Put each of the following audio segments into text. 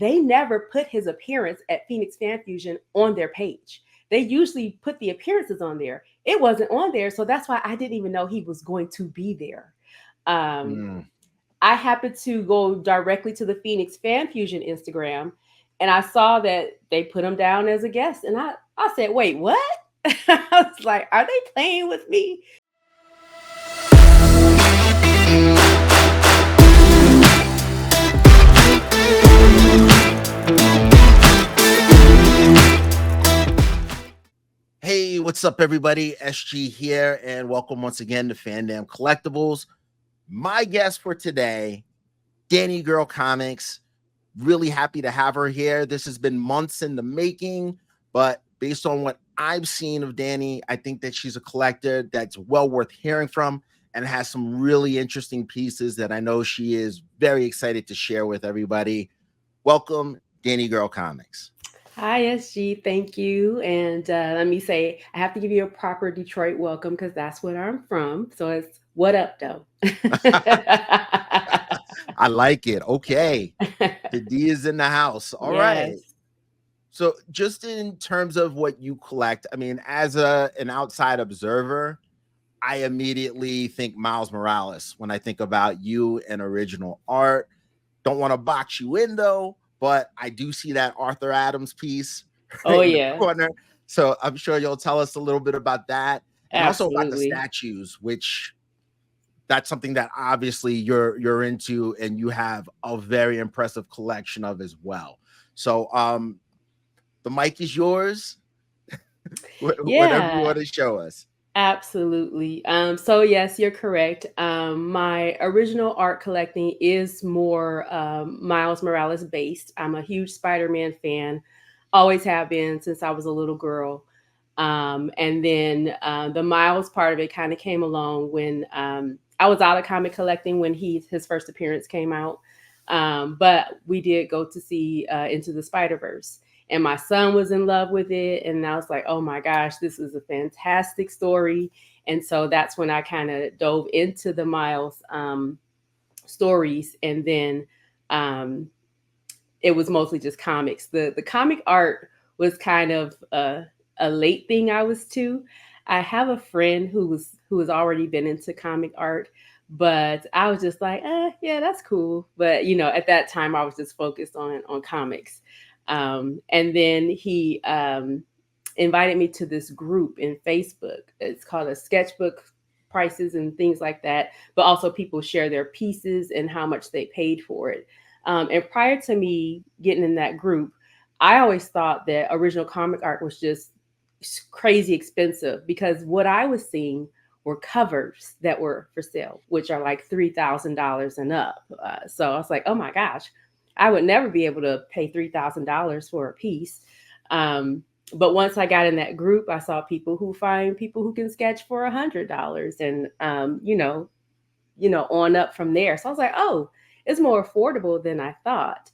they never put his appearance at Phoenix Fan Fusion on their page. They usually put the appearances on there. It wasn't on there, so that's why I didn't even know he was going to be there. Um, Mm. I happened to go directly to the Phoenix Fan Fusion Instagram, and I saw that they put him down as a guest, and I said, "Wait, what?" I was like, "Are they playing with me?" Hey, what's up, everybody? SG here, and welcome once again to Fandom Collectibles. My guest for today, Dani Girl Comics. Really happy to have her here. This has been months in the making, but based on what I've seen of Dani, I think that she's a collector that's well worth hearing from and has some really interesting pieces that I know she is very excited to share with everybody. Welcome, Dani Girl Comics. Hi, SG. Thank you. And let me say, I have to give you a proper Detroit welcome because that's where I'm from. So it's what up, though? I like it. Okay. The D is in the house. All right. Yes. So just in terms of what you collect, I mean, as an outside observer, I immediately think Miles Morales when I think about you and original art. Don't want to box you in though, but I do see that Arthur Adams piece Oh, right in the yeah. corner. So I'm sure you'll tell us a little bit about that and also about the Absolutely. statues, which that's something that obviously you're into and you have a very impressive collection of as well. So the mic is yours. Whatever you Yeah. want to show us. Absolutely. So yes, you're correct. My original art collecting is more Miles Morales based. I'm a huge Spider-Man fan, always have been since I was a little girl. And then the Miles part of it kind of came along when I was out of comic collecting when his first appearance came out. But we did go to see Into the Spider-Verse, and my son was in love with it, and I was like, oh my gosh, this is a fantastic story. And so that's when I kind of dove into the Miles stories, and then um, it was mostly just comics. The comic art was kind of a late thing I was to. I have a friend who has already been into comic art, but I was just like, yeah, that's cool. But at that time, I was just focused on comics. And then he invited me to this group in Facebook. It's called a sketchbook prices and things like that. But also people share their pieces and how much they paid for it. And prior to me getting in that group, I always thought that original comic art was just crazy expensive because what I was seeing were covers that were for sale, which are like $3,000 and up. So I was like, oh my gosh, I would never be able to pay $3,000 for a piece. Um, but once I got in that group, I saw people who find people who can sketch for $100, and on up from there. So I was like, oh, it's more affordable than I thought.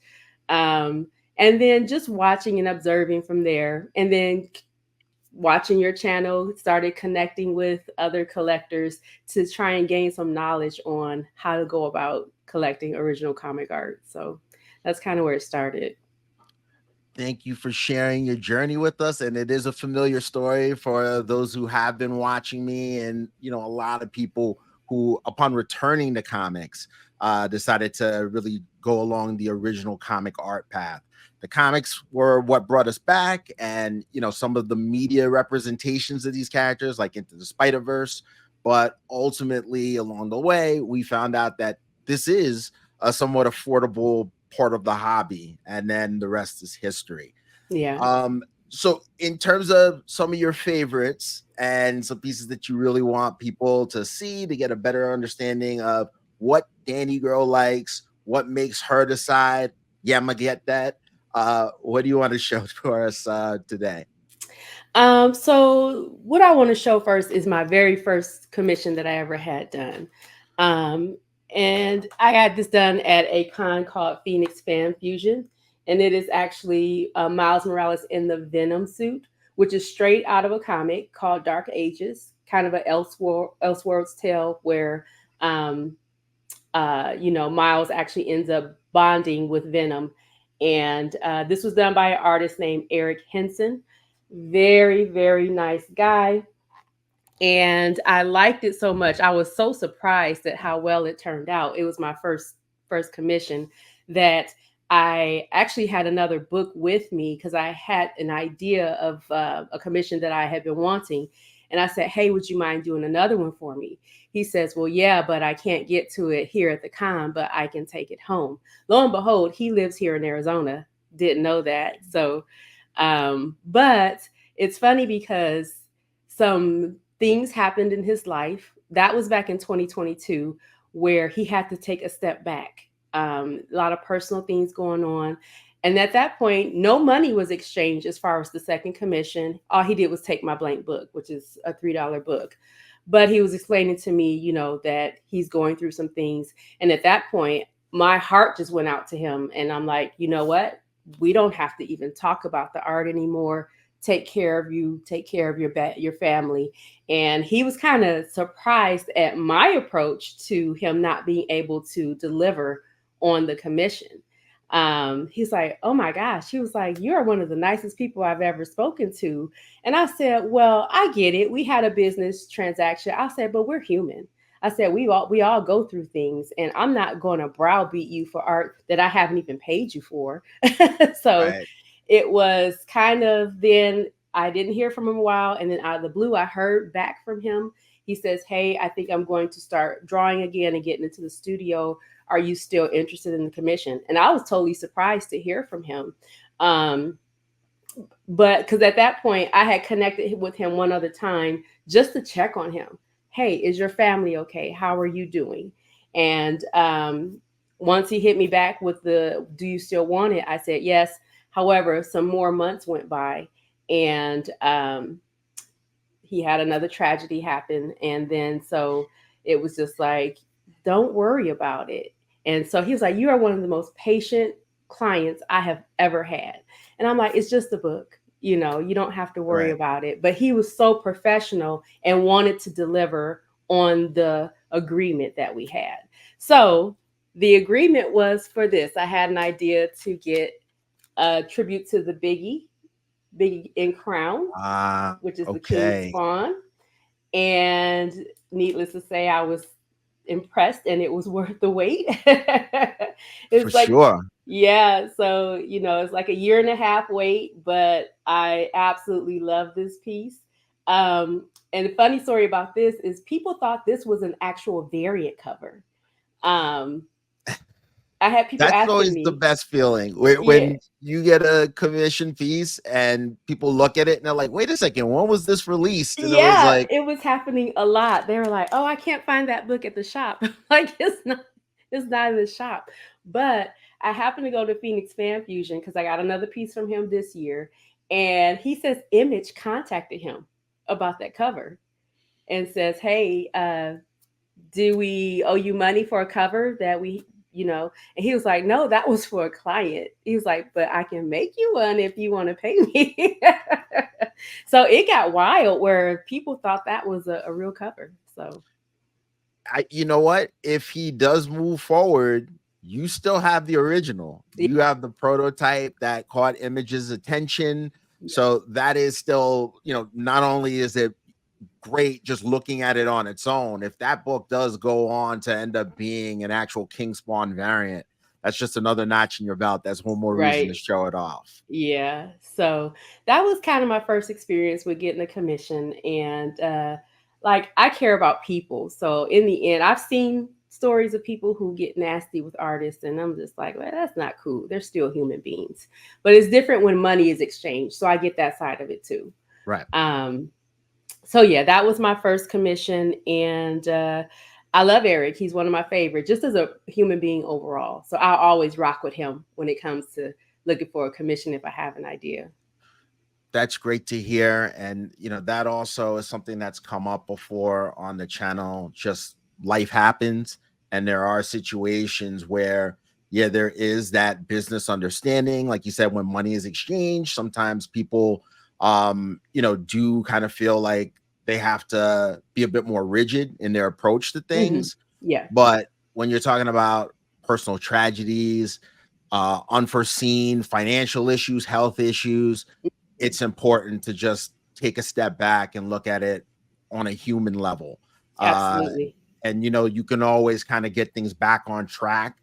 Um, and then just watching and observing from there, and then watching your channel, started connecting with other collectors to try and gain some knowledge on how to go about collecting original comic art. So that's kind of where it started. Thank you for sharing your journey with us. And it is a familiar story for those who have been watching me. And, a lot of people who, upon returning to comics, decided to really go along the original comic art path. The comics were what brought us back. And, some of the media representations of these characters, like Into the Spider-Verse. But ultimately, along the way, we found out that this is a somewhat affordable part of the hobby, and then the rest is history. Yeah. So in terms of some of your favorites and some pieces that you really want people to see to get a better understanding of what Dani Girl likes, what makes her decide, yeah, I'm gonna get that. What do you want to show for us today? So what I want to show first is my very first commission that I ever had done. Um, and I had this done at a con called Phoenix Fan Fusion. And it is actually Miles Morales in the Venom suit, which is straight out of a comic called Dark Ages, kind of an Elseworlds tale where, Miles actually ends up bonding with Venom And this was done by an artist named Eric Henson. Very, very nice guy. And I liked it so much. I was so surprised at how well it turned out. It was my first commission that I actually had another book with me because I had an idea of a commission that I had been wanting. And I said, "Hey, would you mind doing another one for me?" He says, "Well, yeah, but I can't get to it here at the con, but I can take it home." Lo and behold, he lives here in Arizona. Didn't know that. So, but it's funny because some things happened in his life. That was back in 2022, where he had to take a step back. A lot of personal things going on. And at that point, no money was exchanged as far as the second commission. All he did was take my blank book, which is a $3 book. But he was explaining to me, that he's going through some things. And at that point, my heart just went out to him. And I'm like, you know what? We don't have to even talk about the art anymore. Take care of you, take care of your family. And he was kind of surprised at my approach to him not being able to deliver on the commission. He's like, "Oh my gosh." He was like, "You're one of the nicest people I've ever spoken to." And I said, "Well, I get it. We had a business transaction." I said, "But we're human." I said, we all go through things, and I'm not going to browbeat you for art that I haven't even paid you for." So Right. it was kind of, then I didn't hear from him a while, and then out of the blue I heard back from him. He says, "Hey, I think I'm going to start drawing again and getting into the studio. Are you still interested in the commission?" And I was totally surprised to hear from him. Um, but because at that point I had connected with him one other time just to check on him. "Hey, is your family okay? How are you doing?" And once he hit me back with the, "Do you still want it?" I said yes. However, some more months went by, and he had another tragedy happen. And then so it was just like, "Don't worry about it." And so he was like, "You are one of the most patient clients I have ever had." And I'm like, "It's just a book. You don't have to worry Right. about it." But he was so professional and wanted to deliver on the agreement that we had. So the agreement was for this. I had an idea to get a tribute to the Biggie in Crown, Ah, which is the King's okay. Spawn. And needless to say, I was impressed and it was worth the wait. For It's like, sure. yeah, so, it's like a year and a half wait, but I absolutely love this piece. And the funny story about this is people thought this was an actual variant cover. Um, I had people That's asking always the me, best feeling when yeah, you get a commission piece and people look at it and they're like, "Wait a second, when was this released?" And it was yeah, like, it was happening a lot. They were like, "Oh, I can't find that book at the shop." Like it's not in the shop. But I happened to go to Phoenix Fan Fusion because I got another piece from him this year, and he says Image contacted him about that cover and says, "Hey, do we owe you money for a cover that and he was like, "No, that was for a client." He was like, "But I can make you one if you want to pay me." So it got wild where people thought that was a real cover. So you know what? If he does move forward, you still have the original. yeah, You have the prototype that caught Image's attention. yeah, So that is still, not only is it great just looking at it on its own, if that book does go on to end up being an actual King Spawn variant, that's just another notch in your belt. That's one more reason to right. show it off. Yeah. So that was kind of my first experience with getting a commission. And like I care about people. So in the end, I've seen stories of people who get nasty with artists, and I'm just like, well, that's not cool. They're still human beings. But it's different when money is exchanged. So I get that side of it too. Right. Um, so yeah, that was my first commission. And I love Eric. He's one of my favorites, just as a human being overall. So I'll always rock with him when it comes to looking for a commission if I have an idea. That's great to hear. And, that also is something that's come up before on the channel. Just life happens. And there are situations where, yeah, there is that business understanding. Like you said, when money is exchanged, sometimes people, do kind of feel like they have to be a bit more rigid in their approach to Hmm. things. Yeah. But when you're talking about personal tragedies, unforeseen financial issues, health issues, it's important to just take a step back and look at it on a human level. Uh, Absolutely. and you can always kind of get things back on track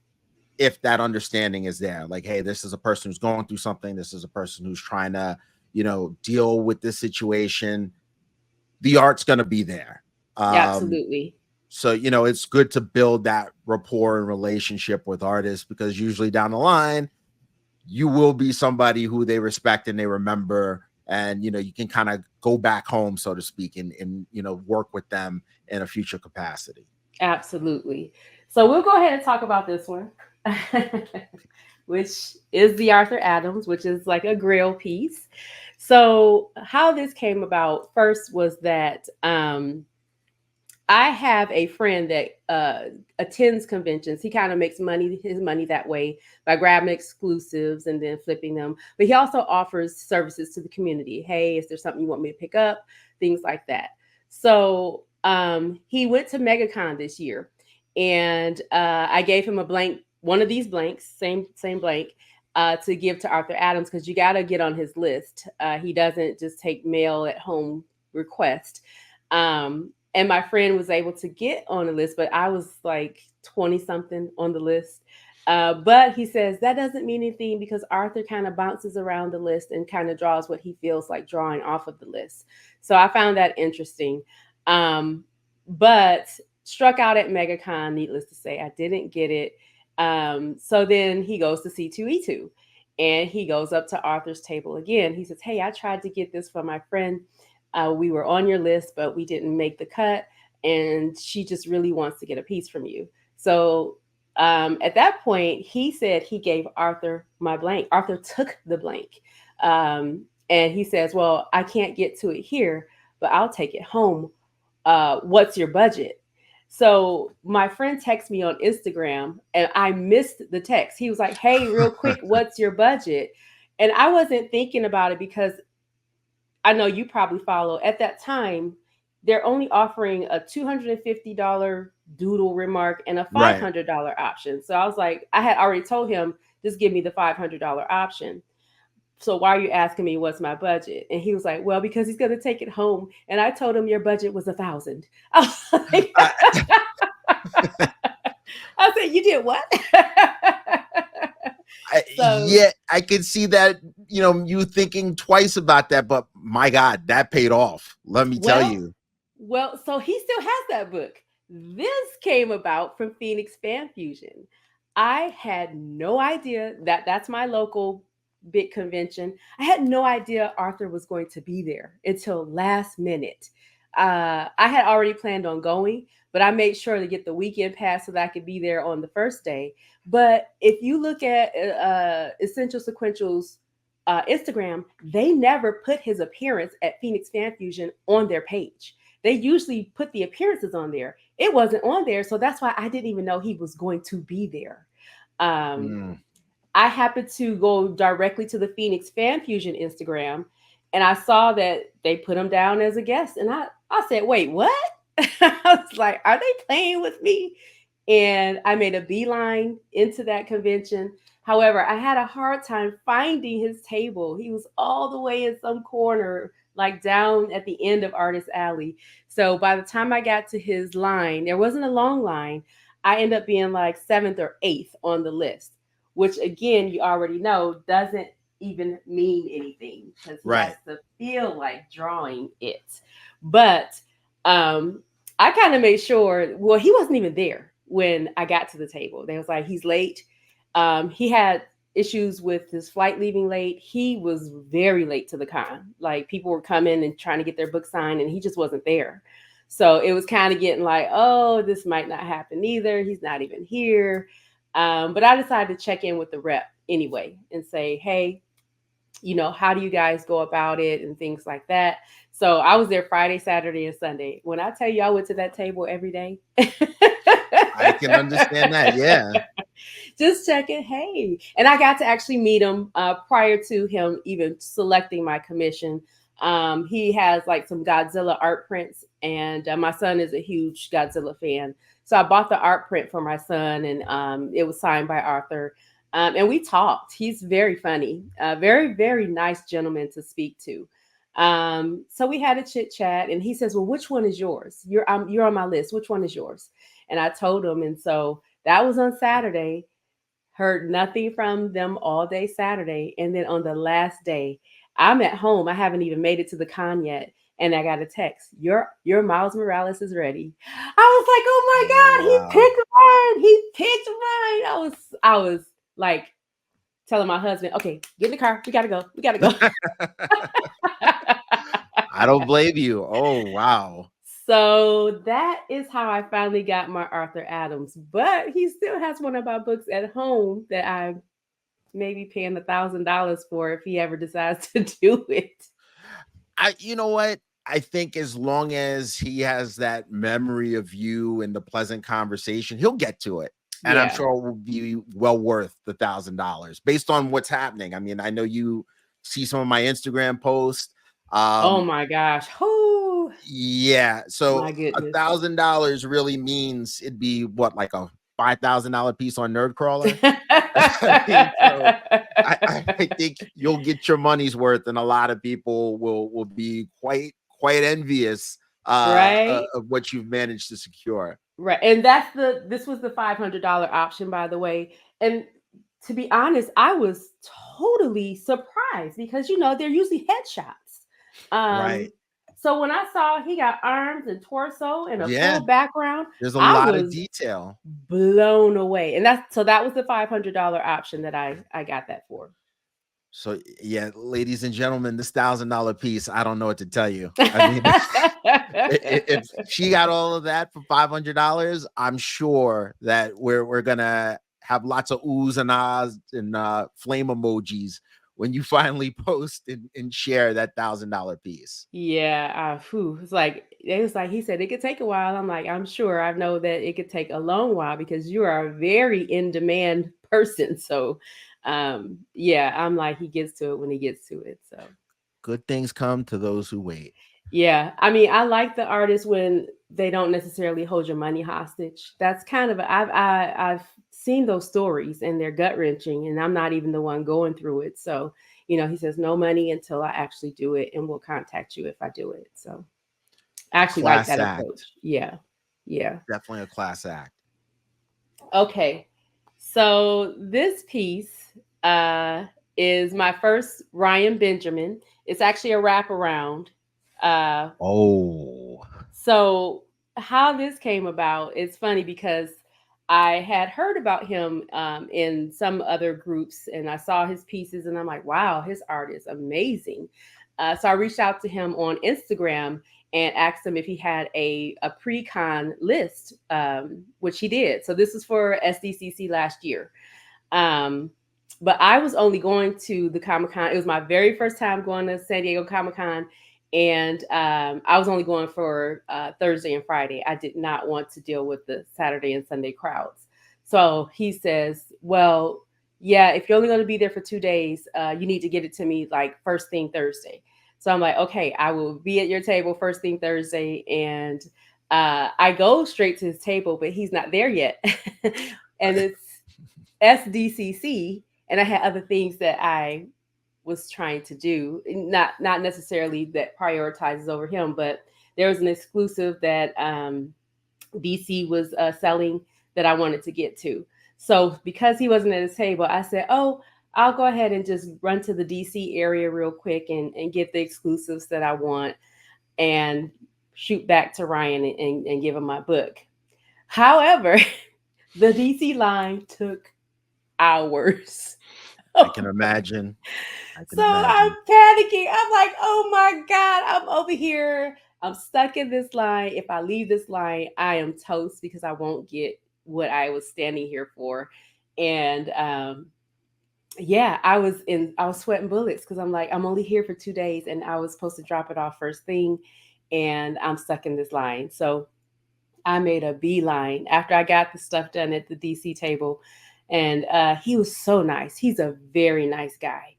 if that understanding is there. Like, hey, this is a person who's going through something. This is a person who's trying to, deal with this situation. The art's going to be there. Um, Absolutely. so, it's good to build that rapport and relationship with artists, because usually down the line, you will be somebody who they respect and they remember. And, you can kind of go back home, so to speak, and work with them in a future capacity. Absolutely. So we'll go ahead and talk about this one, which is the Arthur Adams, which is like a grill piece. So how this came about first was that I have a friend that attends conventions. He kind of makes his money that way by grabbing exclusives and then flipping them. But he also offers services to the community. Hey, is there something you want me to pick up? Things like that. So he went to MegaCon this year, and I gave him a blank, one of these blanks, same blank, to give to Arthur Adams, because you got to get on his list. He doesn't just take mail at home request. And my friend was able to get on the list, but I was like 20 something on the list. But he says that doesn't mean anything, because Arthur kind of bounces around the list and kind of draws what he feels like drawing off of the list. So I found that interesting. But struck out at MegaCon, needless to say, I didn't get it. So then he goes to C2E2, and he goes up to Arthur's table again. He says, hey, I tried to get this for my friend. We were on your list, but we didn't make the cut. And she just really wants to get a piece from you. So at that point, he said he gave Arthur my blank. Arthur took the blank. And he says, well, I can't get to it here, but I'll take it home. What's your budget? So my friend texted me on Instagram, and I missed the text. He was like, hey, real quick, what's your budget? And I wasn't thinking about it, because I know you probably follow. At that time, they're only offering a $250 doodle remark and a Right. $500 option. So I was like, I had already told him, just give me the $500 option. So why are you asking me what's my budget? And he was like, well, because he's going to take it home. And I told him your budget was 1,000. I was like, I, I said, you did what? So yeah, I could see that, you thinking twice about that, but my God, that paid off. Let me tell well, you. so he still has that book. This came about from Phoenix Fan Fusion. I had no idea that that's my local big convention. I had no idea Arthur was going to be there until last minute. I had already planned on going, but I made sure to get the weekend pass so that I could be there on the first day. But if you look at Essential Sequential's Instagram, they never put his appearance at Phoenix Fan Fusion on their page. They usually put the appearances on there. It wasn't on there, so that's why I didn't even know he was going to be there. Um, Mm. I happened to go directly to the Phoenix Fan Fusion Instagram, and I saw that they put him down as a guest. And I said, wait, what? I was like, are they playing with me? And I made a beeline into that convention. However, I had a hard time finding his table. He was all the way in some corner, like down at the end of Artist Alley. So by the time I got to his line, there wasn't a long line. I ended up being like seventh or eighth on the list, which again, you already know doesn't even mean anything, because he has Right. to feel like drawing it. But um, I kind of made sure, well, he wasn't even there when I got to the table. They was like, he's late. He had issues with his flight leaving late. He was very late to the con. Like, people were coming and trying to get their book signed, and he just wasn't there. So it was kind of getting like, oh, this might not happen either. He's not even here. But I decided to check in with the rep anyway and say, hey, how do you guys go about it and things like that. So I was there Friday, Saturday, and Sunday. When I tell you I went to that table every day, I can understand that. Yeah. just checking, hey. And I got to actually meet him prior to him even selecting my commission. He has like some Godzilla art prints, and my son is a huge Godzilla fan. So I bought the art print for my son, and it was signed by Arthur. And we talked. He's very funny, very, very nice gentleman to speak to. So we had a chit chat, and he says, "Well, which one is yours? You're on my list. Which one is yours?" And I told him, and so that was on Saturday. Heard nothing from them all day Saturday, and then on the last day, I'm at home. I haven't even made it to the con yet, and I got a text. Your Miles Morales is ready. I was like, oh my god, Wow. he picked mine. I was like telling my husband, okay, get in the car. We gotta go. We gotta go. I don't blame you. Oh, wow. So that is how I finally got my Arthur Adams. But he still has one of my books at home that I maybe paying $1,000 for if he ever decides to do it. You know what? I think as long as he has that memory of you and the pleasant conversation, he'll get to it. And I'm Yeah. sure it will be well worth the $1,000 based on what's happening. I mean, I know you see some of my Instagram posts. Oh Um, my gosh. Oh yeah. So my goodness. $1,000 really means it'd be what, like a $5,000 piece on Nerdcrawler? I mean, so I think you'll get your money's worth, and a lot of people will be quite envious Right? of what you've managed to secure. Right. And this was the $500 option, by the way. And to be honest, I was totally surprised because they're usually headshots. Right. So when I saw he got arms and torso and a Yeah. full background, There's a I lot of was detail. blown away. And that was the $500 option that I got that for. So yeah, ladies and gentlemen, this $1,000 piece, I don't know what to tell you. I mean, if she got all of that for $500, I'm sure that we're gonna have lots of oohs and ahs and flame emojis when you finally post and share that $1,000 piece. Yeah, it was like he said it could take a while. I'm like, I'm sure. I know that it could take a long while because you are a very in demand person. So, yeah, I'm like he gets to it when he gets to it. So, Good things come to those who wait. yeah, I mean, I like the artists when they don't necessarily hold your money hostage. That's kind of I've seen those stories and they're gut wrenching, and I'm not even the one going through it. So, he says no money until I actually do it, and we'll contact you if I do it. So, I A actually like class that approach. act. Yeah, yeah. Definitely a class act. Okay, so this piece uh, is my first Ryan Benjamin. It's actually a wraparound. Uh, Oh, So, how this came about, it's funny because I had heard about him in some other groups and I saw his pieces and I'm like, wow, his art is amazing. So I reached out to him on Instagram and asked him if he had a pre-con list, which he did. So this is for SDCC last year. Um, but I was only going to the Comic Con. It was my very first time going to San Diego Comic Con, and I was only going for Thursday and Friday. I did not want to deal with the Saturday and Sunday crowds. So he says, "Well, yeah, if you're only going to be there for 2 days, you need to get it to me like first thing Thursday." So I'm like, "Okay, I will be at your table first thing Thursday," and I go straight to his table, but he's not there yet, and it's SDCC, and I had other things that I was trying to do, not necessarily that prioritizes over him, but there was an exclusive that DC was selling that I wanted to get to. So because he wasn't at his table, I said, "Oh, I'll go ahead and just run to the DC area real quick and get the exclusives that I want and shoot back to Ryan and give him my book." However, the DC line took hours. I can imagine. I can So I'm imagine. panicking. I'm like, oh my God, I'm over here. I'm stuck in this line. If I leave this line, I am toast because I won't get what I was standing here for. And yeah, I was sweating bullets because I'm like, I'm only here for 2 days and I was supposed to drop it off first thing and I'm stuck in this line. So I made a beeline after I got the stuff done at the DC table. And he was so nice. He's a very nice guy.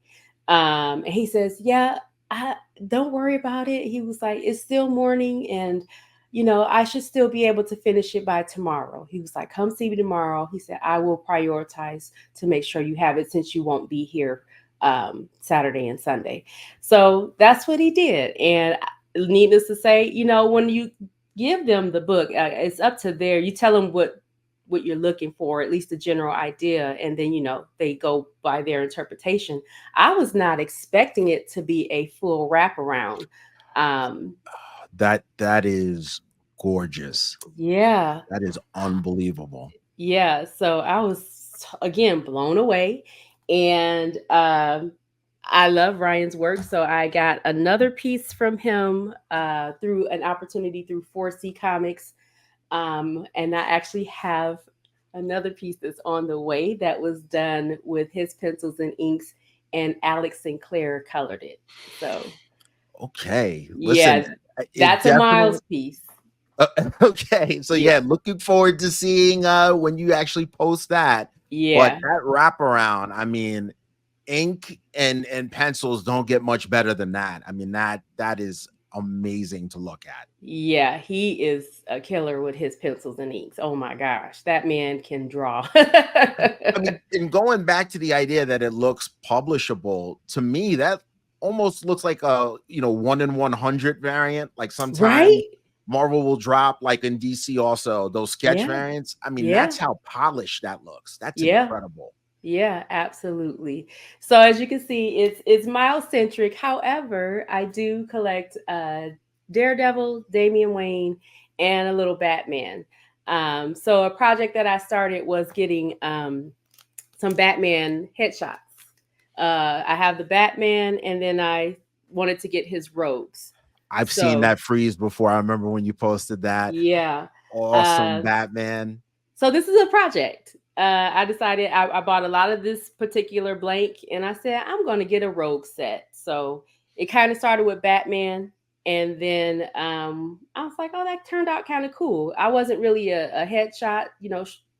And he says, "Yeah, don't worry about it." He was like, "It's still morning and I should still be able to finish it by tomorrow. He was like, come see me tomorrow. He said, I will prioritize to make sure you have it since you won't be here Saturday and Sunday. So that's what he did. And needless to say, when you give them the book, it's up to you tell them what you're looking for, at least the general idea, and then they go by their interpretation. I was not expecting it to be a full wraparound. um That is gorgeous. yeah. That is unbelievable. Yeah, so I was again blown away, and I love Ryan's work. So I got another piece from him through an opportunity through 4C Comics, and I actually have another piece that's on the way that was done with his pencils and inks, and Alex Sinclair colored it. So Okay, listen, yeah, it that's a definitely. Miles piece. Okay, so Yeah, yeah, looking forward to seeing when you actually post that. But yeah. that wraparound, I mean, ink and pencils don't get much better than that. I mean, that is amazing to look at. Yeah, he is a killer with his pencils and inks. Oh my gosh, that man can draw. I mean, and going back to the idea that it looks publishable, to me, that almost looks like a 1 in 100 variant. Like sometimes Right? Marvel will drop, like in DC, also those sketch Yeah. variants. I mean, Yeah. that's how polished that looks. That's Yeah. incredible. Yeah, absolutely. So as you can see, it's Miles centric. However, I do collect Daredevil, Damian Wayne, and a little Batman. So a project that I started was getting some Batman headshots. I have the Batman, and then I wanted to get his rogues. I've seen So that freeze before. I remember when you posted that. yeah. Awesome Uh, Batman. so this is a project. I decided I bought a lot of this particular blank, and I said I'm going to get a rogue set. So it kind of started with Batman, and then I was like, oh, that turned out kind of cool. I wasn't really a headshot,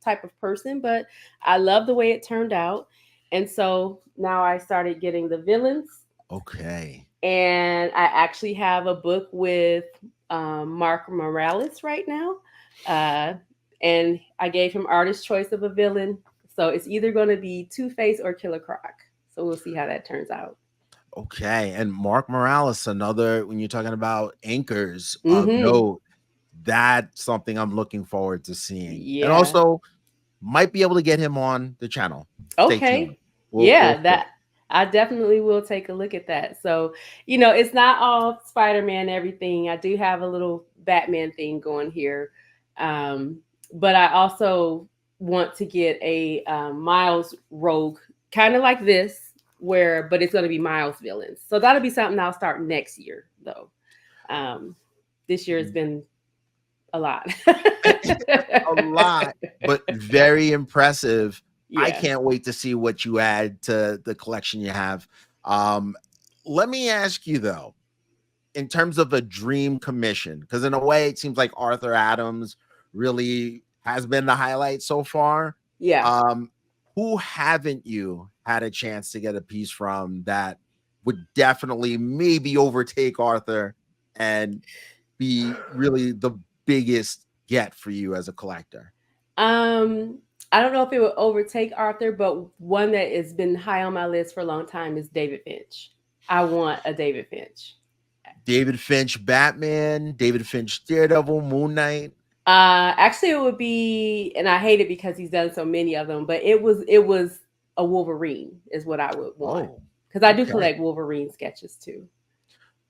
type of person, but I love the way it turned out. And so now I started getting the villains, Okay. and I actually have a book with Mark Morales right now. Uh, and I gave him artist choice of a villain. So it's either going to be Two Face or Killer Croc. So we'll see how that turns out. Okay. And Mark Morales, another, when you're talking about anchors of Mm-hmm. note, that's something I'm looking forward to seeing. And Yeah. also might be able to get him on the channel. Stay tuned. Okay. We'll Yeah, see. that I definitely will take a look at that. So, it's not all Spider-Man everything. I do have a little Batman thing going here. Um, but I also want to get a Miles Rogue, kind of like this, but it's going to be Miles villains. So that'll be something I'll start next year, though. Um, this year has been a lot. A lot, but very impressive. I Yeah. can't wait to see what you add to the collection you have. Um, Let me ask you though, in terms of a dream commission, because in a way it seems like Arthur Adams really has been the highlight so far. Yeah. Um, who haven't you had a chance to get a piece from that would definitely maybe overtake Arthur and be really the biggest get for you as a collector? Um, I don't know if it would overtake Arthur, but one that has been high on my list for a long time is David Finch. I want a David Finch. David Finch Batman, David Finch Daredevil, Moon Knight. Actually, it would be, and I hate it because he's done so many of them, but it was a Wolverine is what I would want, Oh, because I do okay. collect Wolverine sketches too.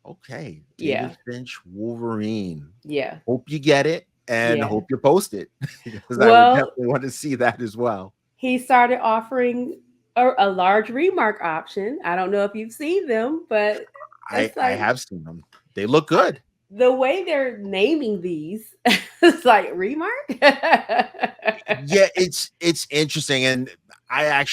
Okay. Yeah, David Finch Wolverine. yeah, Hope you get it and yeah. hope you post it because I would Well, definitely want to see that as well. he started offering a large remark option. I don't know if you've seen them, but I it's I like have seen them. They look good. the way they're naming these, it's like remark. Yeah, it's interesting. And I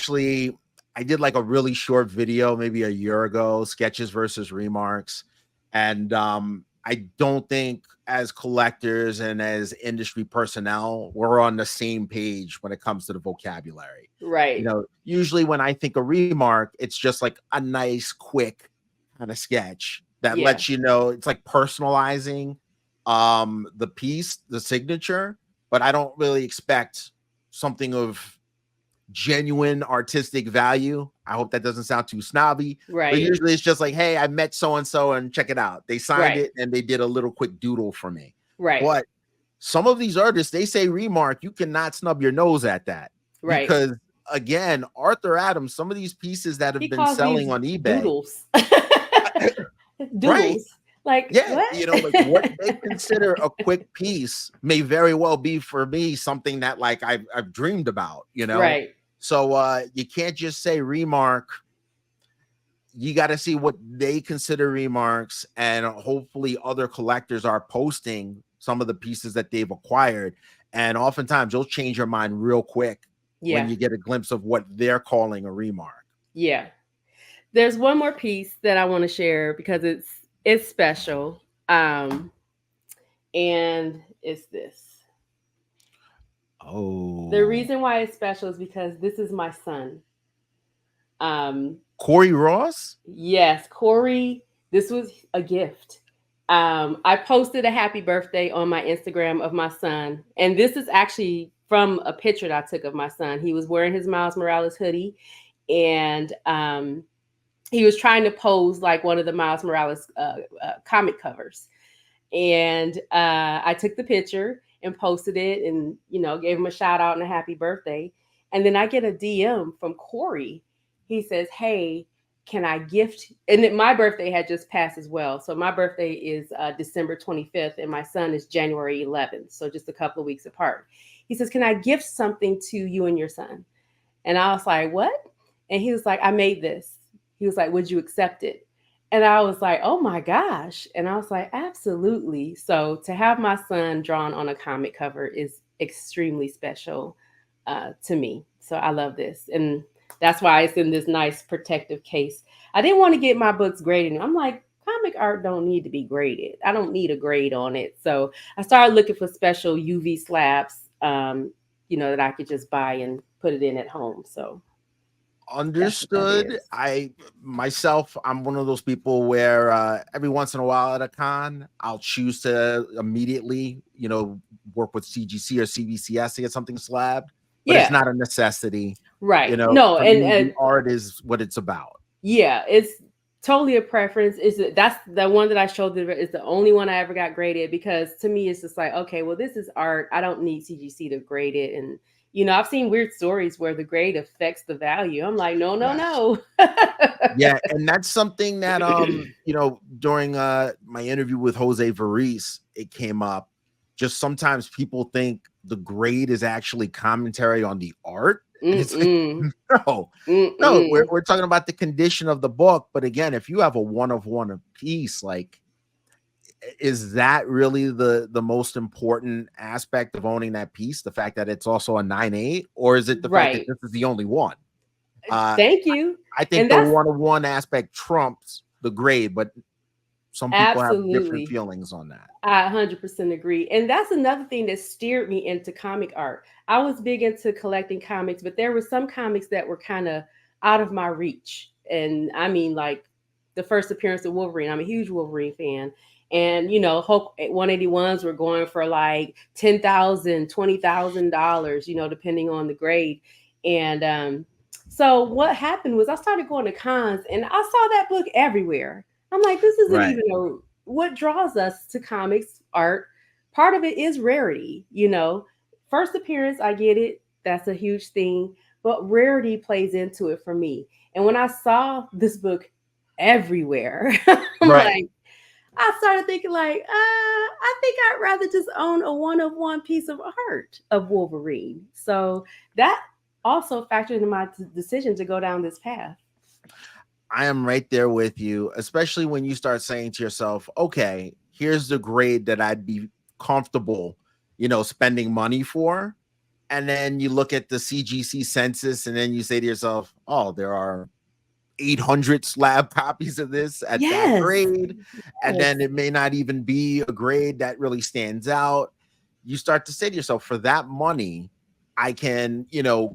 did like a really short video maybe a year ago, sketches versus remarks. And I don't think as collectors and as industry personnel, we're on the same page when it comes to the vocabulary. Right. Usually when I think a remark, it's just like a nice, quick kind of sketch that Yeah. lets you know it's like personalizing. the piece, the signature, but I don't really expect something of genuine artistic value. I hope that doesn't sound too snobby, but Right. usually it's just like, hey, I met so and so and check it out. They signed Right. it and they did a little quick doodle for me. Right. But some of these artists, they say remark, you cannot snub your nose at that Right. because again, Arthur Adams, some of these pieces that have He been calls selling these on eBay, doodles. right? Doodles. Like Yeah, what? you know, like what they consider a quick piece may very well be for me something that like I've dreamed about, you know. Right. So you can't just say remark. You got to see what they consider remarks, and hopefully other collectors are posting some of the pieces that they've acquired. And oftentimes you'll change your mind real quick when Yeah. you get a glimpse of what they're calling a remark. Yeah. There's one more piece that I want to share because it's special. And it's this. The Oh, reason why it's special is because this is my son. Um, Corey Ross? yes, Corey, this was a gift. I posted a happy birthday on my Instagram of my son, and this is actually from a picture that I took of my son. He was wearing his Miles Morales hoodie, and he was trying to pose like one of the Miles Morales comic covers. And I took the picture and posted it, and gave him a shout out and a happy birthday. And then I get a DM from Corey. He says, "Hey, can I gift?" And then my birthday had just passed as well, so my birthday is December 25th, and my son is January 11th, so just a couple of weeks apart. He says, "Can I gift something to you and your son?" And I was like, "What?" And he was like, "I made this." He was like, "Would you accept it?" And I was like, "Oh my gosh." And I was like, "Absolutely." So to have my son drawn on a comic cover is extremely special to me. So I love this. And that's why it's in this nice protective case. I didn't want to get my books graded. I'm like, comic art don't need to be graded. I don't need a grade on it. So I started looking for special UV slabs, that I could just buy and put it in at home. So that's what that Understood. is. I myself, I'm one of those people where every once in a while at a con, I'll choose to immediately, work with CGC or CBCS to get something slabbed, but it's Yeah, not a necessity. right. No, For and me, the art is what it's about. yeah, it's totally a preference. That's the one that I showed is the only one I ever got graded because to me it's just like, okay, well this is art. I don't need CGC to grade it. And I've seen weird stories where the grade affects the value. I'm like, no, no, Yes. no. Yeah, and that's something that during my interview with Jose Variz, it came up. Just sometimes people think the grade is actually commentary on the art. And it's like, Mm-mm. no, no, we're, Mm-mm. we're talking about the condition of the book. But again, if you have a one of one a piece, like, is that really the most important aspect of owning that piece? The fact that it's also a 9.8, or is it the fact that Right. this is the only one? Uh, Thank you. I think And the that's one-on-one aspect trumps the grade, but some people have different absolutely, feelings on that. I 100% agree. And that's another thing that steered me into comic art. I was big into collecting comics, but there were some comics that were kind of out of my reach. And I mean, like the first appearance of Wolverine, I'm a huge Wolverine fan. And, Hulk 181s were going for like $10,000, $20,000, depending on the grade. And so what happened was I started going to cons and I saw that book everywhere. I'm like, this isn't Right. even what draws us to comics art. Part of it is rarity. First appearance, I get it. That's a huge thing, but rarity plays into it for me. And when I saw this book everywhere, I'm Right. like, I started thinking like, I think I'd rather just own a one of one piece of art of Wolverine. So that also factored into my decision to go down this path. I am right there with you, especially when you start saying to yourself, okay, here's the grade that I'd be comfortable, spending money for. And then you look at the CGC census and then you say to yourself, oh, there are 800 slab copies of this at that Yes. grade. And Yes. then it may not even be a grade that really stands out. You start to say to yourself, for that money, I can,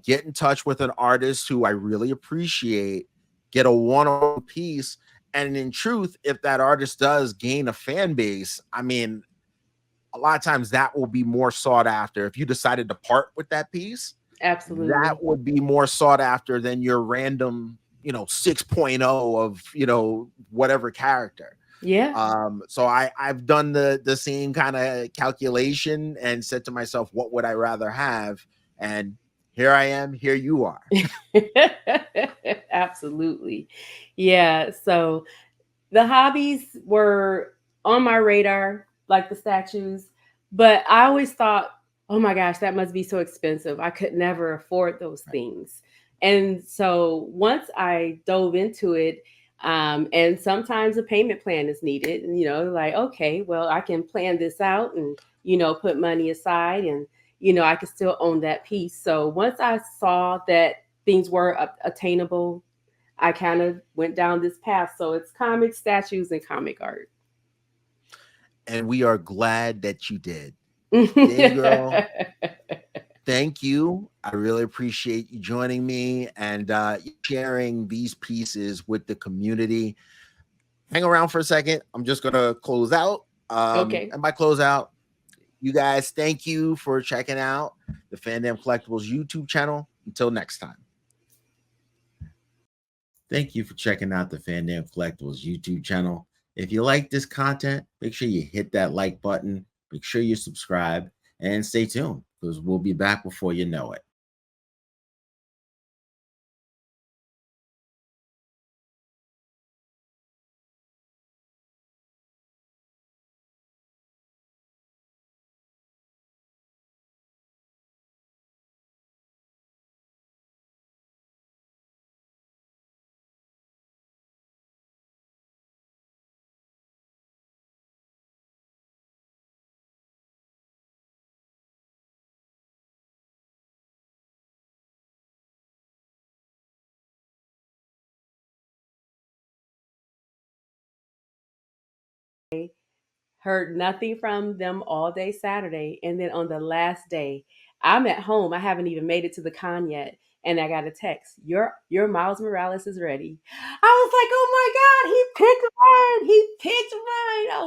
get in touch with an artist who I really appreciate, get a one-on piece. And in truth, if that artist does gain a fan base, I mean, a lot of times that will be more sought after. If you decided to part with that piece, that Absolutely. would be more sought after than your random, 6.0 of, whatever character. Yeah. So I've done the same kind of calculation and said to myself, what would I rather have? And here I am, here you are. Absolutely. Yeah. So the hobbies were on my radar, like the statues, but I always thought, oh my gosh, that must be so expensive. I could never afford those things. And so once I dove into it, and sometimes a payment plan is needed, and like, okay, well, I can plan this out and, put money aside and, I can still own that piece. So once I saw that things were attainable, I kind of went down this path. So it's comic statues and comic art. And we are glad that you did. Dani girl, thank you. I really appreciate you joining me and sharing these pieces with the community. Hang around for a second. I'm just going to close out. Okay. And by close out, you guys, thank you for checking out the Fandom Collectibles YouTube channel. Until next time. Thank you for checking out the Fandom Collectibles YouTube channel. If you like this content, make sure you hit that like button, make sure you subscribe, and stay tuned because we'll be back before you know it. Heard nothing from them all day Saturday. And then on the last day, I'm at home. I haven't even made it to the con yet. And I got a text. Your Miles Morales is ready. I was like, oh my God, he picked mine. He picked mine. I